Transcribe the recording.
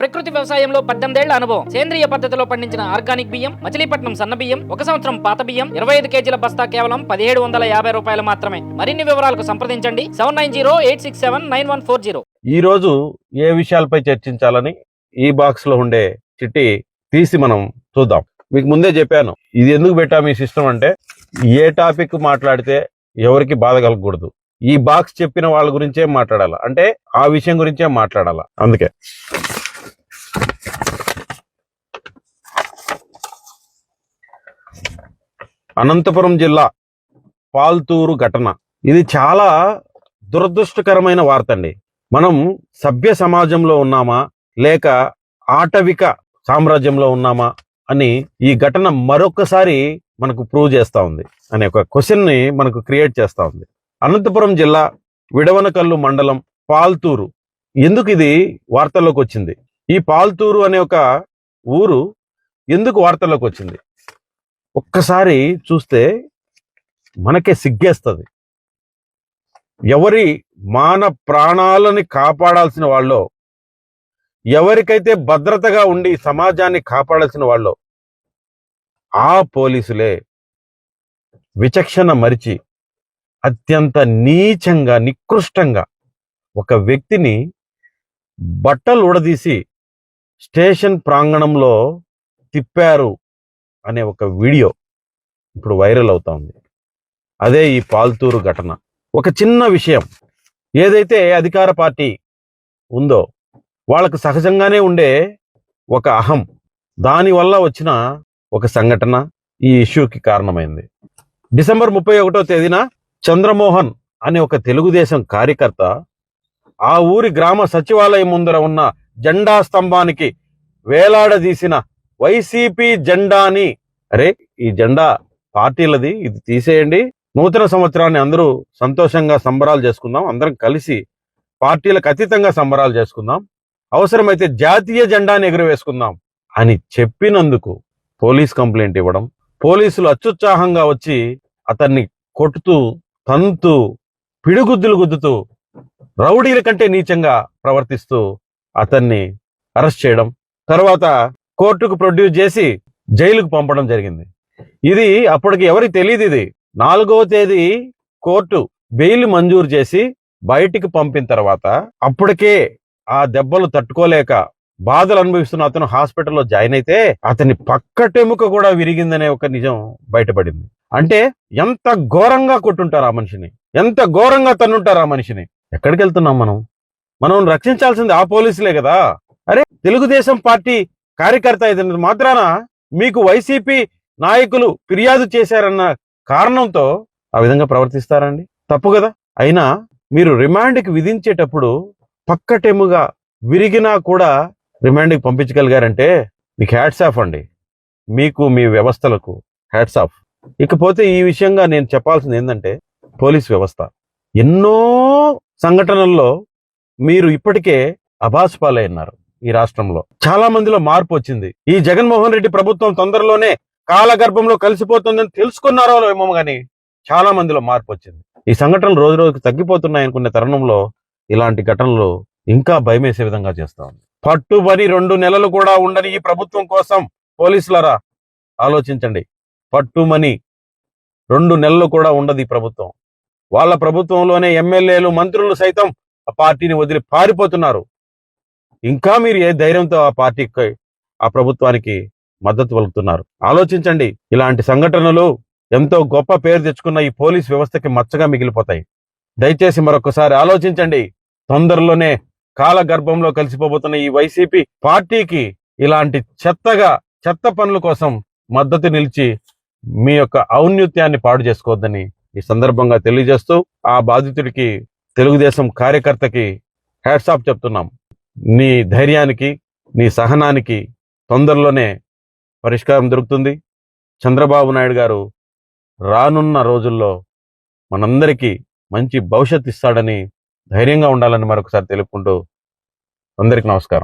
ప్రకృతి వ్యవసాయంలో 18 ఏళ్ల అనుభవం. సేంద్రియ పద్ధతిలో పండించిన ఆర్గానిక్ బియ్యం, మచిలీపట్నం సన్న బియ్యం, 1 సంవత్సరం పాత బియ్యం, 25 కేజీల బస్తా కేవలం 1750 రూపాయలు మాత్రమే. మరిన్ని వివరాలకు సంప్రదించండి 7908679140. ఈ రోజు ఏ విషయాలపై చర్చించాలని ఈ బాక్స్ లో ఉండే చిట్టి తీసి మనం చూద్దాం. మీకు ముందే చెప్పాను, ఇది ఎందుకు పెట్టాము ఈ సిస్టమ్ అంటే, ఏ టాపిక్ మాట్లాడితే ఎవరికి బాధ కలగకూడదు. ఈ బాక్స్ చెప్పిన వాళ్ళ గురించే మాట్లాడాలా, అంటే ఆ విషయం గురించే మాట్లాడాలా. అందుకే అనంతపురం జిల్లా పాల్తూరు ఘటన. ఇది చాలా దురదృష్టకరమైన వార్త అండి. మనం సభ్య సమాజంలో ఉన్నామా లేక ఆటవిక సామ్రాజ్యంలో ఉన్నామా అని ఈ ఘటన మరొకసారి మనకు ప్రూవ్ చేస్తా ఉంది అనే ఒక క్వశ్చన్ ని మనకు క్రియేట్ చేస్తా ఉంది. అనంతపురం జిల్లా విడవనకల్లు మండలం పాల్తూరు. ఎందుకు ఇది వార్తల్లోకి వచ్చింది? ఈ పాల్తూరు అనే ఒక ఊరు ఎందుకు వార్తల్లోకి వచ్చింది? ఒక్కసారి చూస్తే మనకే సిగ్గేస్తుంది. ఎవరి మాన ప్రాణాలని కాపాడాల్సిన వాళ్ళు, ఎవరికైతే భద్రతగా ఉండి సమాజాన్ని కాపాడాల్సిన వాళ్ళు, ఆ పోలీసులే విచక్షణ మరిచి అత్యంత నీచంగా నికృష్టంగా ఒక వ్యక్తిని బట్టలు ఊడదీసి స్టేషన్ ప్రాంగణంలో తిప్పారు అనే ఒక వీడియో ఇప్పుడు వైరల్ అవుతా ఉంది. అదే ఈ పాల్తూరు ఘటన. ఒక చిన్న విషయం, ఏదైతే అధికార పార్టీ ఉందో వాళ్ళకు సహజంగానే ఉండే ఒక అహం, దానివల్ల వచ్చిన ఒక సంఘటన ఈ ఇష్యూకి కారణమైంది. డిసెంబర్ 31వ తేదీన చంద్రమోహన్ అనే ఒక తెలుగుదేశం కార్యకర్త ఆ ఊరి గ్రామ సచివాలయం ముందర ఉన్న జెండా స్తంభానికి వేలాడదీసిన వైసీపీ జెండాని, అరే ఈ జెండా పార్టీలది, ఇది తీసేయండి, నూతన సంవత్సరాన్ని అందరూ సంతోషంగా సంబరాలు చేసుకుందాం, అందరం కలిసి పార్టీలకు అతీతంగా సంబరాలు చేసుకుందాం, అవసరమైతే జాతీయ జెండాని ఎగురవేసుకుందాం అని చెప్పినందుకు పోలీస్ కంప్లైంట్ ఇవ్వడం, పోలీసులు అత్యుత్సాహంగా వచ్చి అతన్ని కొట్టుతూ తంతు పిడుగుద్దులు గుద్దుతూ రౌడీల కంటే నీచంగా ప్రవర్తిస్తూ అతన్ని అరెస్ట్ చేయడం, తర్వాత కోర్టుకు ప్రొడ్యూస్ చేసి జైలుకు పంపడం జరిగింది. ఇది అప్పటికి ఎవరికి తెలియదు. ఇది 4వ తేదీ కోర్టు బెయిల్ మంజూరు చేసి బయటికి పంపిన తర్వాత అప్పటికే ఆ దెబ్బలు తట్టుకోలేక బాధలు అనుభవిస్తున్న అతను హాస్పిటల్లో జాయిన్ అయితే అతని పక్కటెముక కూడా విరిగిందనే ఒక నిజం బయటపడింది. అంటే ఎంత ఘోరంగా కొట్టుంటారు ఆ మనిషిని, ఎంత ఘోరంగా తన్నుంటారు ఆ మనిషిని. ఎక్కడికి వెళ్తున్నాం మనం రక్షించాల్సింది ఆ పోలీసులే కదా. అరే తెలుగుదేశం పార్టీ కార్యకర్త అయిన మాత్రాన మీకు వైసీపీ నాయకులు ఫిర్యాదు చేశారన్న కారణంతో ఆ విధంగా ప్రవర్తిస్తారండి? తప్పు కదా. అయినా మీరు రిమాండ్కి విధించేటప్పుడు పక్కటెముగా విరిగినా కూడా రిమాండ్కి పంపించగలిగారంటే మీకు హ్యాట్స్ ఆఫ్ అండి, మీకు మీ వ్యవస్థలకు హ్యాట్స్ ఆఫ్. ఇకపోతే ఈ విషయంగా నేను చెప్పాల్సింది ఏంటంటే, పోలీస్ వ్యవస్థ ఎన్నో సంఘటనల్లో మీరు ఇప్పటికే అభాసుపాలైనారు. ఈ రాష్ట్రంలో చాలా మందిలో మార్పు వచ్చింది. ఈ జగన్మోహన్ రెడ్డి ప్రభుత్వం తొందరలోనే కాలగర్భంలో కలిసిపోతుందని తెలుసుకున్నారో ఏమో కానీ చాలా మందిలో మార్పు వచ్చింది. ఈ సంఘటనలు రోజు రోజుకు తగ్గిపోతున్నాయి అనుకునే తరుణంలో ఇలాంటి ఘటనలు ఇంకా భయమేసే విధంగా చేస్తా ఉంది. పట్టుబడి 2 నెలలు కూడా ఉండని ఈ ప్రభుత్వం కోసం పోలీసులరా ఆలోచించండి. పట్టుమని 2 నెలలు కూడా ఉండదు ఈ ప్రభుత్వం. వాళ్ళ ప్రభుత్వంలోనే ఎమ్మెల్యేలు మంత్రులు సైతం ఆ పార్టీని వదిలి పారిపోతున్నారు. ఇంకా మీరు ఏ ధైర్యంతో ఆ పార్టీకి ఆ ప్రభుత్వానికి మద్దతు పలుకుతున్నారు? ఆలోచించండి. ఇలాంటి సంఘటనలు ఎంతో గొప్ప పేరు తెచ్చుకున్న ఈ పోలీస్ వ్యవస్థకి మచ్చగా మిగిలిపోతాయి. దయచేసి మరొకసారి ఆలోచించండి. తొందరలోనే కాలగర్భంలో కలిసిపోబోతున్న ఈ వైసీపీ పార్టీకి ఇలాంటి చెత్త పనుల కోసం మద్దతు నిలిచి మీ యొక్క ఔన్నత్యాన్ని పాడు చేసుకోవద్దని ఈ సందర్భంగా తెలియజేస్తూ, ఆ బాధితుడికి, తెలుగుదేశం కార్యకర్తకి హ్యాట్స్ ఆఫ్ చెప్తున్నాం. నీ ధైర్యానికి, నీ సహనానికి తొందరలోనే పరిష్కారం దొరుకుతుంది. చంద్రబాబు నాయుడు గారు రానున్న రోజుల్లో మనందరికీ మంచి భవిష్యత్తు ఇస్తాడని ధైర్యంగా ఉండాలని మరొకసారి తెలుపుకుంటూ అందరికీ నమస్కారం.